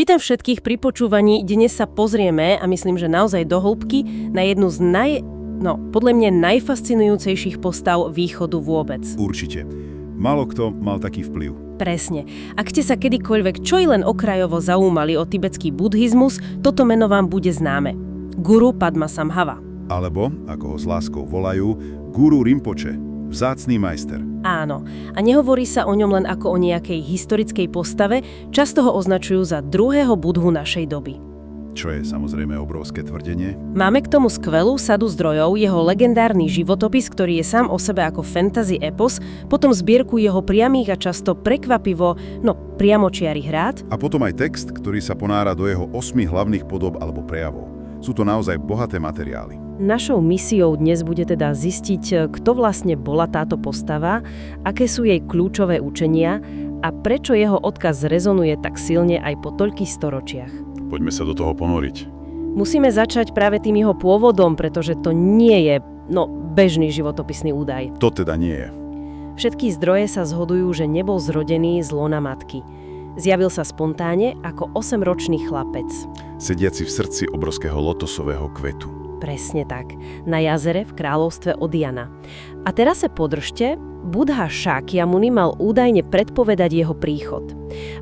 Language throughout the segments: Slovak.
Vítam všetkých pri počúvaní. Dnes sa pozrieme, a myslím, že naozaj do hĺbky, na jednu z podľa mňa najfascinujúcejších postav východu vôbec. Určite. Málo kto mal taký vplyv. Presne. Ak ste sa kedykoľvek čo i len okrajovo zaujímali o tibetský buddhizmus, toto meno vám bude známe. Guru Padmasambhava. Alebo, ako ho s láskou volajú, Guru Rinpoche, vzácny majster. Áno. A nehovorí sa o ňom len ako o nejakej historickej postave, často ho označujú za druhého budhu našej doby. Čo je samozrejme obrovské tvrdenie. Máme k tomu skvelú sadu zdrojov, jeho legendárny životopis, ktorý je sám o sebe ako fantasy epos, potom zbierku jeho priamých a často prekvapivo, priamočiarých rád. A potom aj text, ktorý sa ponára do jeho 8 hlavných podob alebo prejavov. Sú to naozaj bohaté materiály. Našou misiou dnes bude teda zistiť, kto vlastne bola táto postava, aké sú jej kľúčové učenia a prečo jeho odkaz rezonuje tak silne aj po toľkých storočiach. Poďme sa do toho ponoriť. Musíme začať práve tým jeho pôvodom, pretože to nie je, bežný životopisný údaj. To teda nie je. Všetky zdroje sa zhodujú, že nebol zrodený z lona matky. Zjavil sa spontáne ako 8-ročný chlapec. Sediaci v srdci obrovského lotosového kvetu. Presne tak. Na jazere v kráľovstve Odiana. A teraz sa podržte, Buddha Shakyamuni mal údajne predpovedať jeho príchod.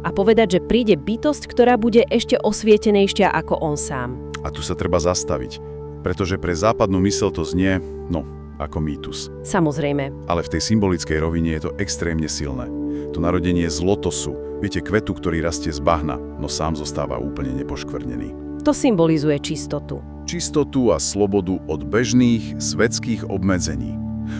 A povedať, že príde bytosť, ktorá bude ešte osvietenejšia ako on sám. A tu sa treba zastaviť, pretože pre západnú myseľ to znie, ako mýtus. Samozrejme. Ale v tej symbolickej rovine je to extrémne silné. To narodenie z lotosu, viete, kvetu, ktorý rastie z bahna, no sám zostáva úplne nepoškvrnený. To symbolizuje čistotu. Čistotu a slobodu od bežných svetských obmedzení.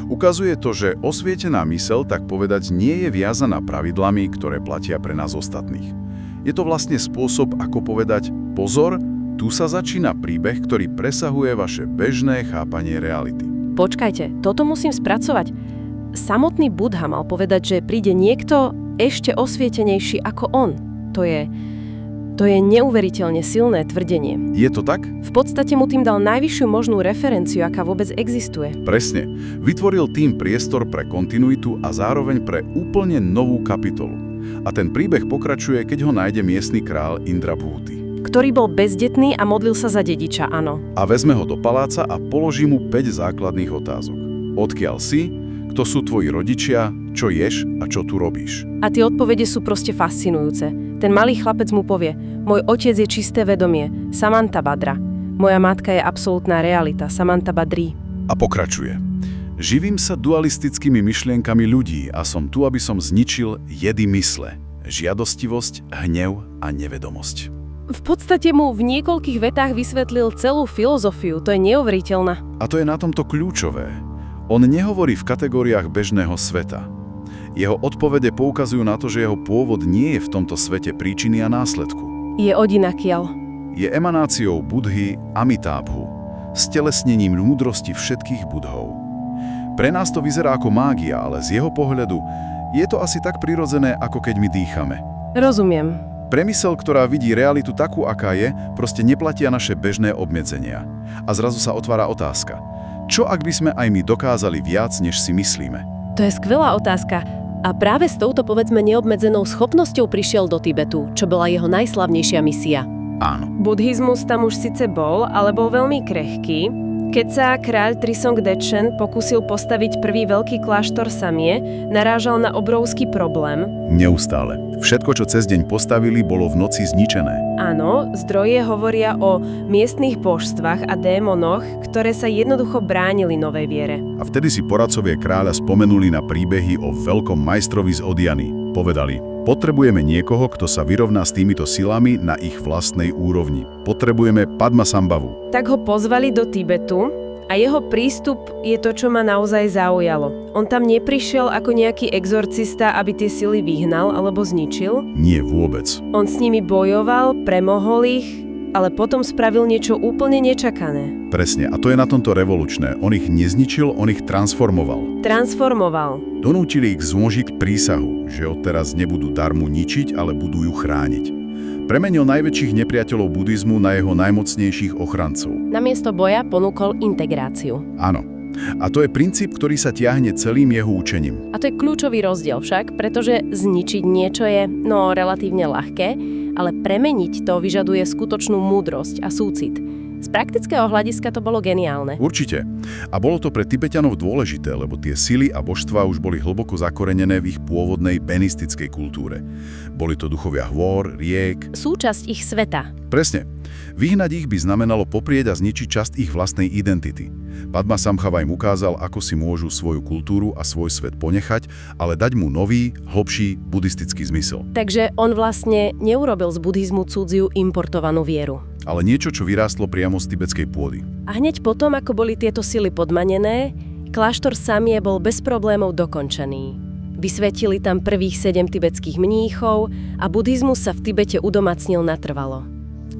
Ukazuje to, že osvietená myseľ, tak povedať, nie je viazaná pravidlami, ktoré platia pre nás ostatných. Je to vlastne spôsob, ako povedať, pozor, tu sa začína príbeh, ktorý presahuje vaše bežné chápanie reality. Počkajte, toto musím spracovať. Samotný Buddha mal povedať, že príde niekto ešte osvietenejší ako on. To je neuveriteľne silné tvrdenie. Je to tak? V podstate mu tým dal najvyššiu možnú referenciu, aká vôbec existuje. Presne. Vytvoril tým priestor pre kontinuitu a zároveň pre úplne novú kapitolu. A ten príbeh pokračuje, keď ho nájde miestny král Indrabhuti. Ktorý bol bezdetný a modlil sa za dediča, áno. A vezme ho do paláca a položí mu 5 základných otázok. Odkiaľ si? Kto sú tvoji rodičia? Čo ješ a čo tu robíš? A tie odpovede sú proste fascinujúce. Ten malý chlapec mu povie: môj otec je čisté vedomie, Samantabhadra. Moja matka je absolútna realita, Samantabhadri. A pokračuje. Živím sa dualistickými myšlienkami ľudí a som tu, aby som zničil jedy mysle. Žiadostivosť, hnev a nevedomosť. V podstate mu v niekoľkých vetách vysvetlil celú filozofiu, to je neuveriteľné. A to je na tomto kľúčové. On nehovorí v kategóriách bežného sveta. Jeho odpovede poukazujú na to, že jeho pôvod nie je v tomto svete príčiny a následku. Je odinakiaľ. Je emanáciou Budhy Amitábhu, stelesnením múdrosti všetkých budhov. Pre nás to vyzerá ako mágia, ale z jeho pohľadu je to asi tak prirodzené, ako keď my dýchame. Rozumiem. Premysel, ktorá vidí realitu takú, aká je, proste neplatia naše bežné obmedzenia. A zrazu sa otvára otázka. Čo ak by sme aj my dokázali viac, než si myslíme? To je skvelá otázka. A práve s touto, povedzme, neobmedzenou schopnosťou prišiel do Tibetu, čo bola jeho najslavnejšia misia. Áno. Buddhizmus tam už síce bol, ale bol veľmi krehký. Keď sa kráľ Trisong Detchen pokúsil postaviť prvý veľký kláštor Samie, narážal na obrovský problém. Neustále. Všetko, čo cez deň postavili, bolo v noci zničené. Áno, zdroje hovoria o miestnych božstvách a démonoch, ktoré sa jednoducho bránili novej viere. A vtedy si poradcovie kráľa spomenuli na príbehy o veľkom majstrovi z Odiany. Povedali: potrebujeme niekoho, kto sa vyrovná s týmito silami na ich vlastnej úrovni. Potrebujeme Padmasambhavu. Tak ho pozvali do Tibetu a jeho prístup je to, čo ma naozaj zaujalo. On tam neprišiel ako nejaký exorcista, aby tie sily vyhnal alebo zničil. Nie vôbec. On s nimi bojoval, premohol ich, ale potom spravil niečo úplne nečakané. Presne, a to je na tomto revolučné. On ich nezničil, on ich transformoval. Donútili ich zložiť prísahu, že odteraz nebudú darmu ničiť, ale budú ju chrániť. Premenil najväčších nepriateľov buddhizmu na jeho najmocnejších ochrancov. Namiesto boja ponúkol integráciu. Áno. A to je princíp, ktorý sa tiahne celým jeho učením. A to je kľúčový rozdiel však, pretože zničiť niečo je, relatívne ľahké, ale premeniť to vyžaduje skutočnú múdrosť a súcit. Z praktického hľadiska to bolo geniálne. Určite. A bolo to pre Tibeťanov dôležité, lebo tie sily a božstvá už boli hlboko zakorenené v ich pôvodnej benistickej kultúre. Boli to duchovia hôr, riek. Súčasť ich sveta. Presne. Vyhnať ich by znamenalo poprieť a zničiť časť ich vlastnej identity. Padmasambhava im ukázal, ako si môžu svoju kultúru a svoj svet ponechať, ale dať mu nový, hlbší buddhistický zmysel. Takže on vlastne neurobil z buddhizmu cudziu importovanú vieru. Ale niečo, čo vyrástlo priamo z tibetskej pôdy. A hneď potom, ako boli tieto sily podmanené, kláštor Samie bol bez problémov dokončený. Vysvetili tam prvých 7 tibetských mníchov a buddhizmus sa v Tibete udomacnil natrvalo.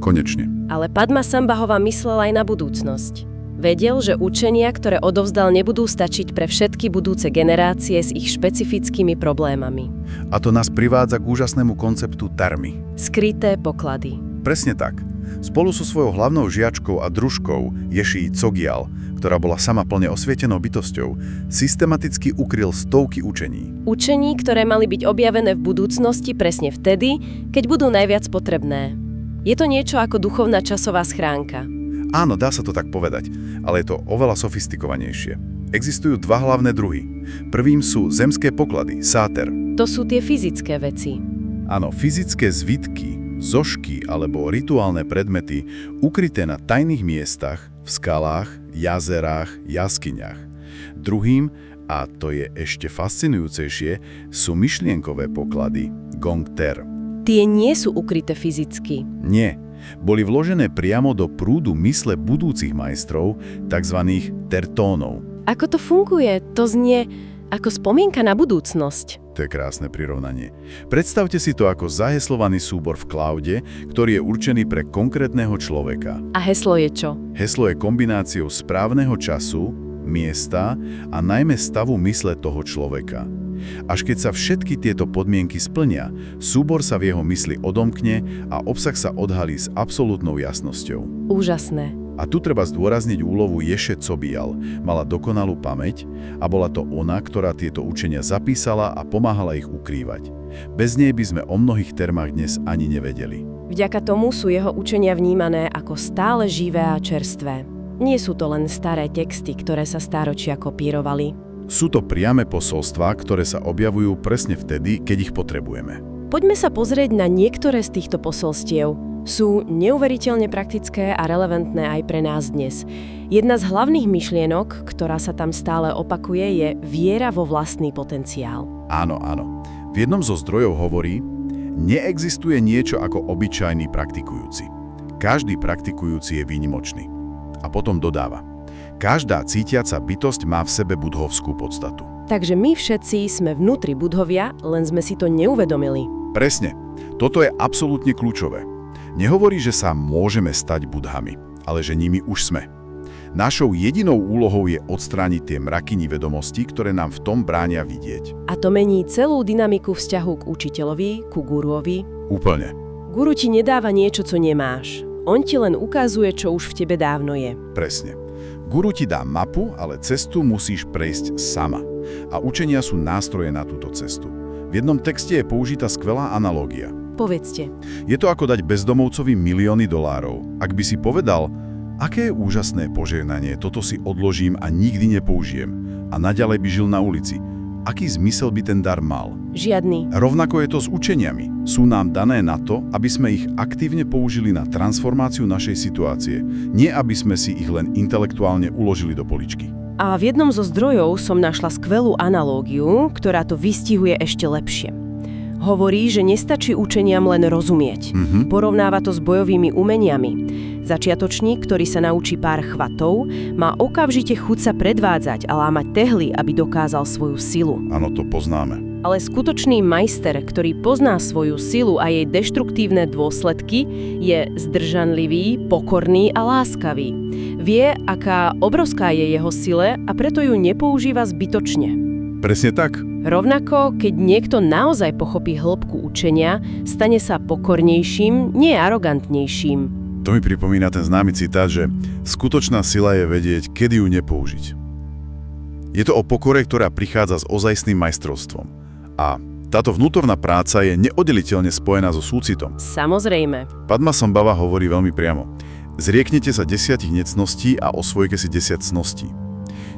Konečne. Ale Padmasambhava myslel aj na budúcnosť. Vedel, že učenia, ktoré odovzdal, nebudú stačiť pre všetky budúce generácie s ich špecifickými problémami. A to nás privádza k úžasnému konceptu dharmy. Skryté poklady. Presne tak. Spolu so svojou hlavnou žiačkou a družkou Ješí Tsogyal, ktorá bola sama plne osvietenou bytosťou, systematicky ukryl stovky učení. Učení, ktoré mali byť objavené v budúcnosti presne vtedy, keď budú najviac potrebné. Je to niečo ako duchovná časová schránka. Áno, dá sa to tak povedať, ale je to oveľa sofistikovanejšie. Existujú dva hlavné druhy. Prvým sú zemské poklady, sáter. To sú tie fyzické veci. Áno, fyzické zvitky, zošky alebo rituálne predmety ukryté na tajných miestach, v skalách, jazerách, jaskyniach. Druhým, a to je ešte fascinujúcejšie, sú myšlienkové poklady, gongter. Tie nie sú ukryté fyzicky. Nie. Boli vložené priamo do prúdu mysle budúcich majstrov, tzv. Tertónov. Ako to funguje? To znie ako spomienka na budúcnosť. To je krásne prirovnanie. Predstavte si to ako zaheslovaný súbor v cloude, ktorý je určený pre konkrétneho človeka. A heslo je čo? Heslo je kombináciou správneho času, miesta a najmä stavu mysle toho človeka. Až keď sa všetky tieto podmienky splnia, súbor sa v jeho mysli odomkne a obsah sa odhalí s absolútnou jasnosťou. Úžasné. A tu treba zdôrazniť úlohu Ješe Tsogyal. Mala dokonalú pamäť a bola to ona, ktorá tieto učenia zapísala a pomáhala ich ukrývať. Bez nej by sme o mnohých termách dnes ani nevedeli. Vďaka tomu sú jeho učenia vnímané ako stále živé a čerstvé. Nie sú to len staré texty, ktoré sa stáročia kopírovali. Sú to priame posolstvá, ktoré sa objavujú presne vtedy, keď ich potrebujeme. Poďme sa pozrieť na niektoré z týchto posolstiev. Sú neuveriteľne praktické a relevantné aj pre nás dnes. Jedna z hlavných myšlienok, ktorá sa tam stále opakuje, je viera vo vlastný potenciál. Áno, áno. V jednom zo zdrojov hovorí, neexistuje niečo ako obyčajný praktikujúci. Každý praktikujúci je výnimočný. A potom dodáva, každá cítiaca bytosť má v sebe budhovskú podstatu. Takže my všetci sme vnútri budhovia, len sme si to neuvedomili. Presne. Toto je absolútne kľúčové. Nehovorí, že sa môžeme stať budhami, ale že nimi už sme. Našou jedinou úlohou je odstrániť tie mrakyni vedomostí, ktoré nám v tom bránia vidieť. A to mení celú dynamiku vzťahu k učiteľovi, ku guruovi. Úplne. Guru ti nedáva niečo, co nemáš. On ti len ukazuje, čo už v tebe dávno je. Presne. Guru ti dá mapu, ale cestu musíš prejsť sama. A učenia sú nástroje na túto cestu. V jednom texte je použitá skvelá analógia. Povedzte. Je to ako dať bezdomovcovi milióny dolárov. Ak by si povedal, aké je úžasné požehnanie, toto si odložím a nikdy nepoužijem. A naďalej by žil na ulici. Aký zmysel by ten dar mal? Žiadny. Rovnako je to s učeniami. Sú nám dané na to, aby sme ich aktívne použili na transformáciu našej situácie. Nie aby sme si ich len intelektuálne uložili do poličky. A v jednom zo zdrojov som našla skvelú analógiu, ktorá to vystihuje ešte lepšie. Hovorí, že nestačí učeniam len rozumieť. Porovnáva to s bojovými umeniami. Začiatočník, ktorý sa naučí pár chvatov, má okamžite chuť sa predvádzať a lámať tehly, aby dokázal svoju silu. Áno, to poznáme. Ale skutočný majster, ktorý pozná svoju silu a jej deštruktívne dôsledky, je zdržanlivý, pokorný a láskavý. Vie, aká obrovská je jeho sile a preto ju nepoužíva zbytočne. Presne tak. Rovnako, keď niekto naozaj pochopí hĺbku učenia, stane sa pokornejším, nie arogantnejším. To mi pripomína ten známy citát, že skutočná sila je vedieť, kedy ju nepoužiť. Je to o pokore, ktorá prichádza s ozajstným majstrovstvom. A táto vnútorná práca je neoddeliteľne spojená so súcitom. Samozrejme. Padmasambhava hovorí veľmi priamo. Zrieknite sa 10 necností a osvojte si 10 cností.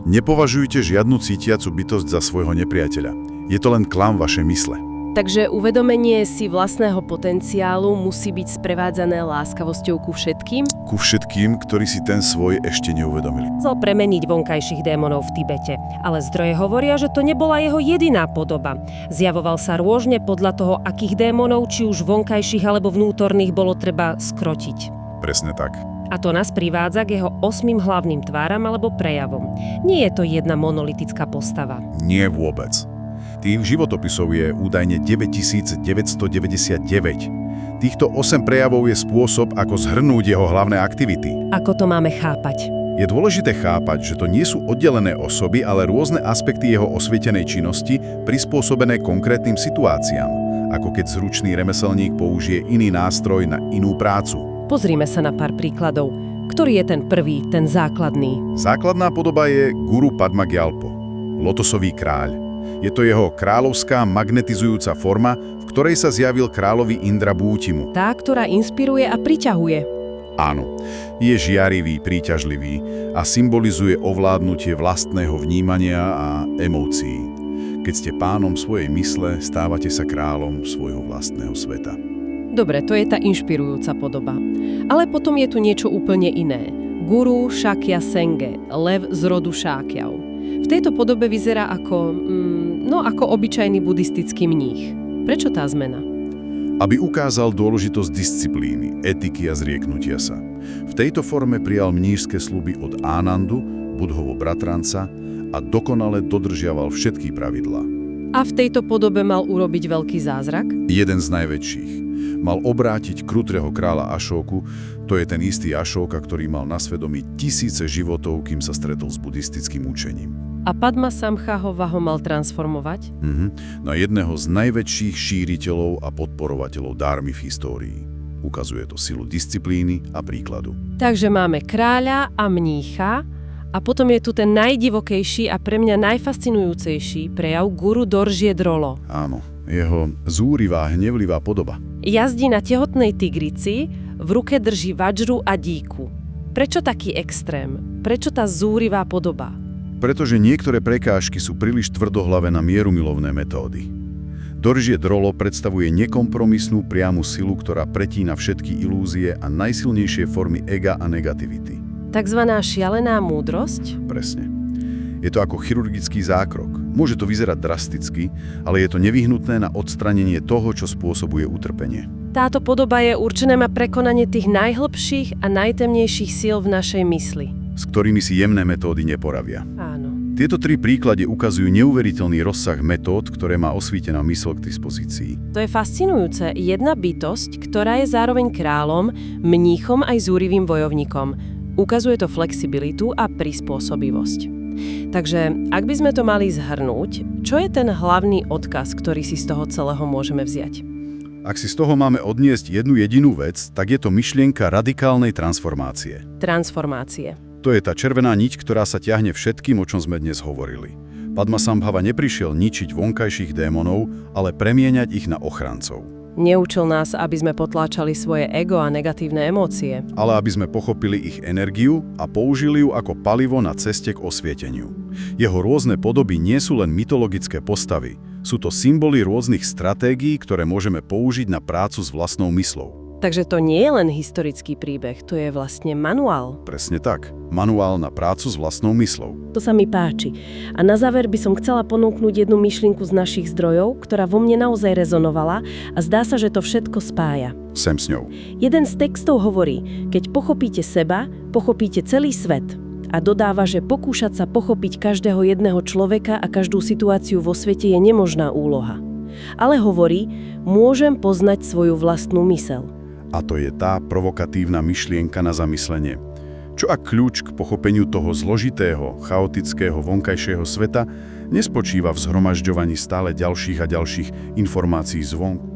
Nepovažujte žiadnu cítiacu bytosť za svojho nepriateľa. Je to len klam vašej mysle. Takže uvedomenie si vlastného potenciálu musí byť sprevádzané láskavosťou ku všetkým? Ku všetkým, ktorí si ten svoj ešte neuvedomili. Chcel premeniť vonkajších démonov v Tibete, ale zdroje hovoria, že to nebola jeho jediná podoba. Zjavoval sa rôzne podľa toho, akých démonov, či už vonkajších alebo vnútorných, bolo treba skrotiť. Presne tak. A to nás privádza k jeho 8 hlavným tváram alebo prejavom. Nie je to jedna monolitická postava. Nie vôbec. Tých životopisov je údajne 9999. Týchto 8 prejavov je spôsob, ako zhrnúť jeho hlavné aktivity. Ako to máme chápať? Je dôležité chápať, že to nie sú oddelené osoby, ale rôzne aspekty jeho osvietenej činnosti prispôsobené konkrétnym situáciám, ako keď zručný remeselník použije iný nástroj na inú prácu. Pozrime sa na pár príkladov. Ktorý je ten prvý, ten základný? Základná podoba je Guru Padma Gyalpo, lotosový kráľ. Je to jeho kráľovská magnetizujúca forma, v ktorej sa zjavil kráľovi Indra Bútimu. Tá, ktorá inšpiruje a priťahuje. Áno, je žiarivý, príťažlivý a symbolizuje ovládnutie vlastného vnímania a emócií. Keď ste pánom svojej mysle, stávate sa kráľom svojho vlastného sveta. Dobre, to je tá inšpirujúca podoba. Ale potom je tu niečo úplne iné. Guru Shakya Senge, lev z rodu Šákjov. V tejto podobe vyzerá ako obyčajný buddhistický mních. Prečo tá zmena? Aby ukázal dôležitosť disciplíny, etiky a zrieknutia sa. V tejto forme prijal mníšske sľuby od Ánandu, Budhovo bratranca, a dokonale dodržiaval všetky pravidlá. A v tejto podobe mal urobiť veľký zázrak? Jeden z najväčších. Mal obrátiť krutého kráľa Ašóku, to je ten istý Ašóka, ktorý mal na svedomí tisíce životov, kým sa stretol s buddhistickým učením. A Padmasambhava ho mal transformovať? Na jedného z najväčších šíriteľov a podporovateľov dármy v histórii. Ukazuje to silu disciplíny a príkladu. Takže máme kráľa a mnícha a potom je tu ten najdivokejší a pre mňa najfascinujúcejší prejav Guru Dorje Drolo. Áno, jeho zúrivá, hnevlivá podoba. Jazdí na tehotnej tigrici, v ruke drží vadžru a díku. Prečo taký extrém? Prečo tá zúrivá podoba? Pretože niektoré prekážky sú príliš tvrdohlavé na mierumilovné metódy. Dorje Drolo predstavuje nekompromisnú priamu silu, ktorá pretína všetky ilúzie a najsilnejšie formy ega a negativity. Takzvaná šialená múdrosť? Presne. Je to ako chirurgický zákrok. Môže to vyzerať drasticky, ale je to nevyhnutné na odstranenie toho, čo spôsobuje utrpenie. Táto podoba je určená na prekonanie tých najhlbších a najtemnejších síl v našej mysli. S ktorými si jemné metódy neporavia. Áno. Tieto 3 príklady ukazujú neuveriteľný rozsah metód, ktoré má osvítená mysl k dispozícii. To je fascinujúce. Jedna bytosť, ktorá je zároveň kráľom, mníchom aj zúrivým bojovníkom. Ukazuje to flexibilitu a prispôsobivosť. Takže, ak by sme to mali zhrnúť, čo je ten hlavný odkaz, ktorý si z toho celého môžeme vziať? Ak si z toho máme odniesť jednu jedinú vec, tak je to myšlienka radikálnej transformácie. Transformácie. To je tá červená niť, ktorá sa ťahne všetkým, o čom sme dnes hovorili. Padmasambhava neprišiel ničiť vonkajších démonov, ale premieňať ich na ochrancov. Neučil nás, aby sme potláčali svoje ego a negatívne emócie. Ale aby sme pochopili ich energiu a použili ju ako palivo na ceste k osvieteniu. Jeho rôzne podoby nie sú len mytologické postavy. Sú to symboly rôznych stratégií, ktoré môžeme použiť na prácu s vlastnou myslou. Takže to nie je len historický príbeh, to je vlastne manuál. Presne tak. Manuál na prácu s vlastnou myslou. To sa mi páči. A na záver by som chcela ponúknuť jednu myšlienku z našich zdrojov, ktorá vo mne naozaj rezonovala a zdá sa, že to všetko spája. Sem s ňou. Jeden z textov hovorí, keď pochopíte seba, pochopíte celý svet. A dodáva, že pokúšať sa pochopiť každého jedného človeka a každú situáciu vo svete je nemožná úloha. Ale hovorí, môžem poznať svoju vlastnú myseľ. A to je tá provokatívna myšlienka na zamyslenie. Čo ak kľúč k pochopeniu toho zložitého, chaotického vonkajšieho sveta nespočíva v zhromažďovaní stále ďalších a ďalších informácií zvonku?